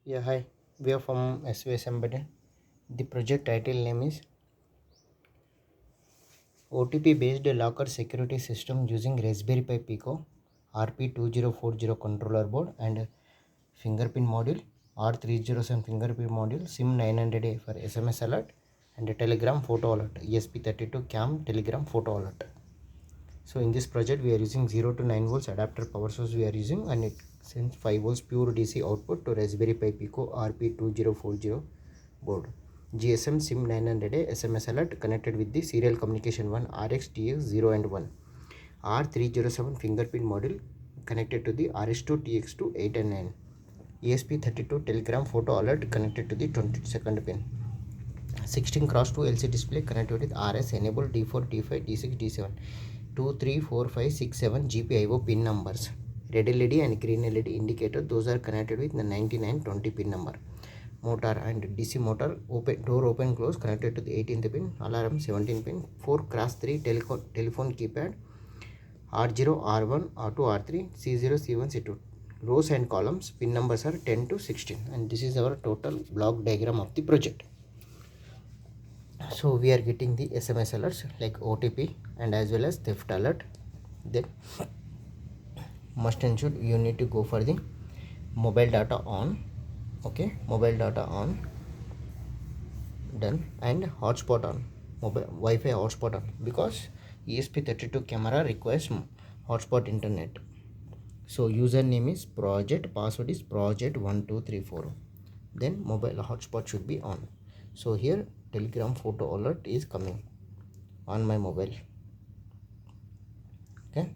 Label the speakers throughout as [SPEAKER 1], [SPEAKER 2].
[SPEAKER 1] Yeah, hi. We are from svsembedded. The project title name is OTP based locker security system using Raspberry Pi Pico RP2040 controller board and fingerprint module, R307 fingerprint module, SIM 900A for SMS alert and a Telegram photo alert, ESP32CAM Telegram photo alert. So in this project we are using 0 to 9 volts adapter power source we are using, and it sends 5 volts pure DC output to Raspberry Pi Pico RP2040 board. GSM SIM 900A SMS alert connected with the serial communication 1 RX-TX 0 and 1. R307 fingerprint module connected to the RS2-TX2 8 and 9. ESP32 Telegram photo alert connected to the 22nd pin. 16 cross 2 LC display connected with RS enable D4, D5, D6, D7. 2, 3, 4, 5, 6, 7 GPIO pin numbers. Red LED and green LED indicator, those are connected with the 99, 20 pin number. Motor and DC motor door open close connected to the 18th pin. Alarm 17 pin. 4 cross 3 telephone keypad. R0, R1, R2, R3, C0, C1, C2. Rows and columns pin numbers are 10 to 16, and this is our total block diagram of the project. So we are getting the SMS alerts like OTP and as well as theft alert. Then must and should you need to go for the mobile data on. Okay, mobile data on, done, and hotspot on, mobile Wi-Fi hotspot on, because ESP32 camera requires hotspot internet. So username is project, password is project1234, then mobile hotspot should be on. So here Telegram photo alert is coming on my mobile. Okay,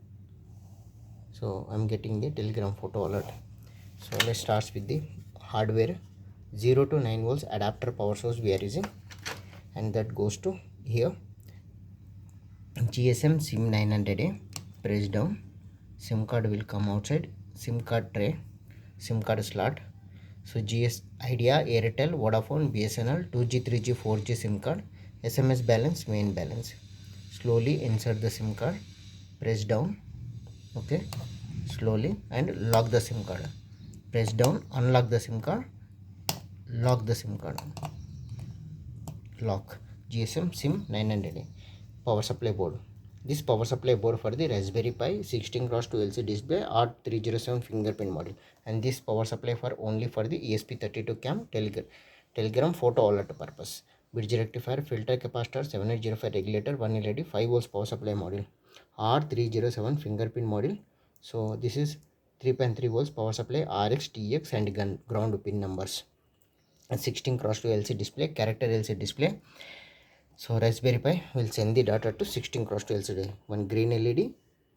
[SPEAKER 1] so I'm getting the Telegram photo alert. So let's start with the hardware. 0 to 9 volts adapter power source we are using, and that goes to here. GSM SIM 900A, press down, SIM card will come outside, SIM card tray, SIM card slot. So GS Idea, Airtel, Vodafone, BSNL, 2G, 3G, 4G SIM card, SMS balance, main balance. Slowly insert the SIM card, press down, okay, slowly, and lock the SIM card. Press down, unlock the SIM card, lock the SIM card, lock. GSM SIM 900A power supply board. This power supply board for the Raspberry Pi 16 cross 2 LC display R307 fingerprint module, and this power supply for only for the ESP32CAM Telegram photo alert purpose. Bridge rectifier, filter capacitor, 7805 regulator, 1 LED, 5 volts power supply module, R307 fingerprint module. So this is 3.3 volts power supply, RX, TX and ground pin numbers, and 16 cross 2 LC display, character LC display. So Raspberry Pi will send the data to 16 cross 2 LCD. One green LED,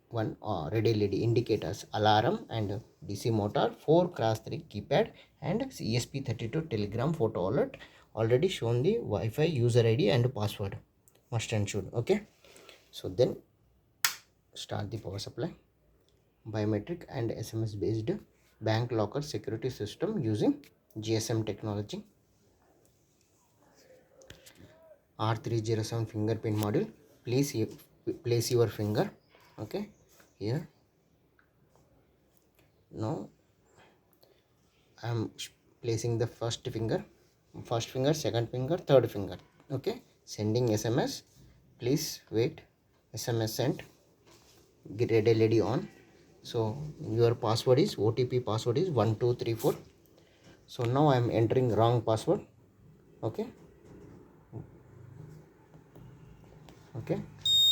[SPEAKER 1] one red LED indicators, alarm and DC motor, 4 cross 3 keypad, and ESP32 Telegram photo alert. Already shown the Wi-Fi user ID and password. Must and should. Okay. So then start the power supply. Biometric and SMS based bank locker security system using GSM technology. R307 fingerprint module. Please place your finger. Okay, here. Now I am placing the first finger, second finger, third finger. Okay, sending SMS. Please wait. SMS sent. Get red LED on. So your password is OTP password is 1234. So now I am entering wrong password. Okay,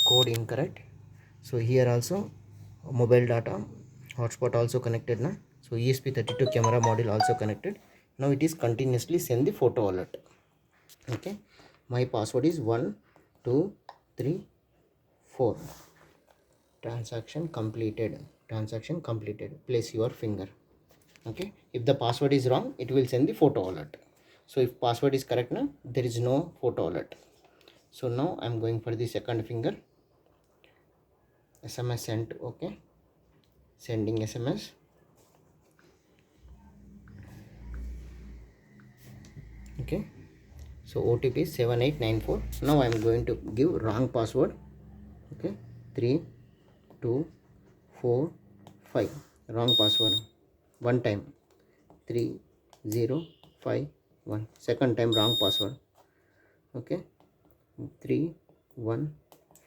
[SPEAKER 1] code incorrect. So here also mobile data hotspot also connected now. So ESP32 camera module also connected. Now it is continuously send the photo alert. Okay, my password is 1 2 3 4. Transaction completed. Place your finger. Okay, if the password is wrong, it will send the photo alert. So if password is correct now, there is no photo alert. So now I am going for the second finger. SMS sent. Okay, sending SMS. Okay, so OTP is 7894. Now I am going to give wrong password. Okay, 3 2 4 5. Wrong password. One time. 3 0 5 1. Second time wrong password. Okay, 3 1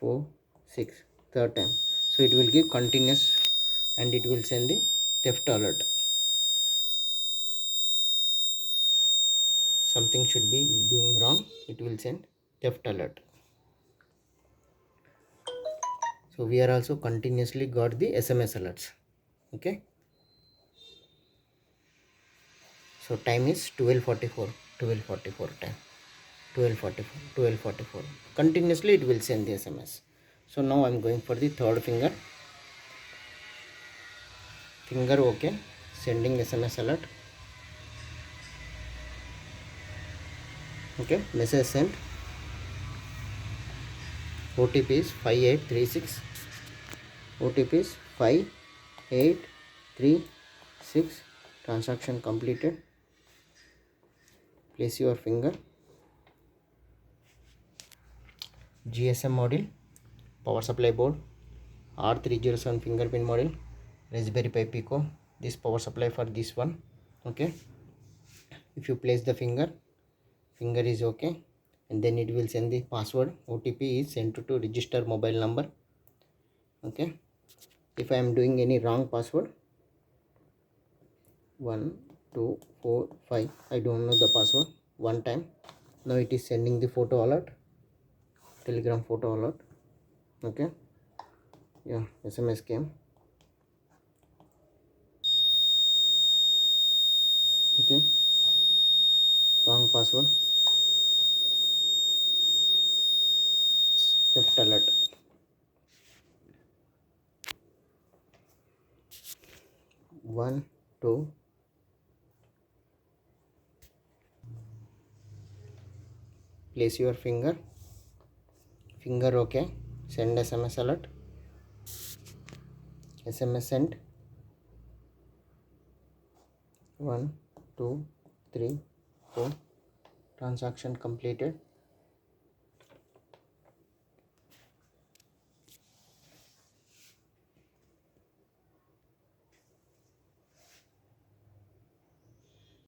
[SPEAKER 1] 4 6. Third time. So it will give continuous and it will send the theft alert. Something should be doing wrong, it will send theft alert. So we are also continuously got the SMS alerts. Okay, so time is 12:44 time, 12:44 continuously it will send the SMS. So now I'm going for the third finger. Okay, sending SMS alert. Okay, message sent. OTP is 5836. OTP is 5836. Transaction completed. Place your finger. GSM module, power supply board, R307 fingerprint module, Raspberry Pi Pico. This power supply for this one. Okay, if you place the finger is okay, and then it will send the password. OTP is sent to register mobile number. Okay, if I am doing any wrong password, 1 2 4 5, I don't know the password. One time. Now it is sending the photo alert, telegram photo alert. Okay, yeah, SMS came. Okay, wrong password, theft alert. 1 2. Place your finger. Okay, send SMS alert. SMS sent. 1 2 3 4. Transaction completed.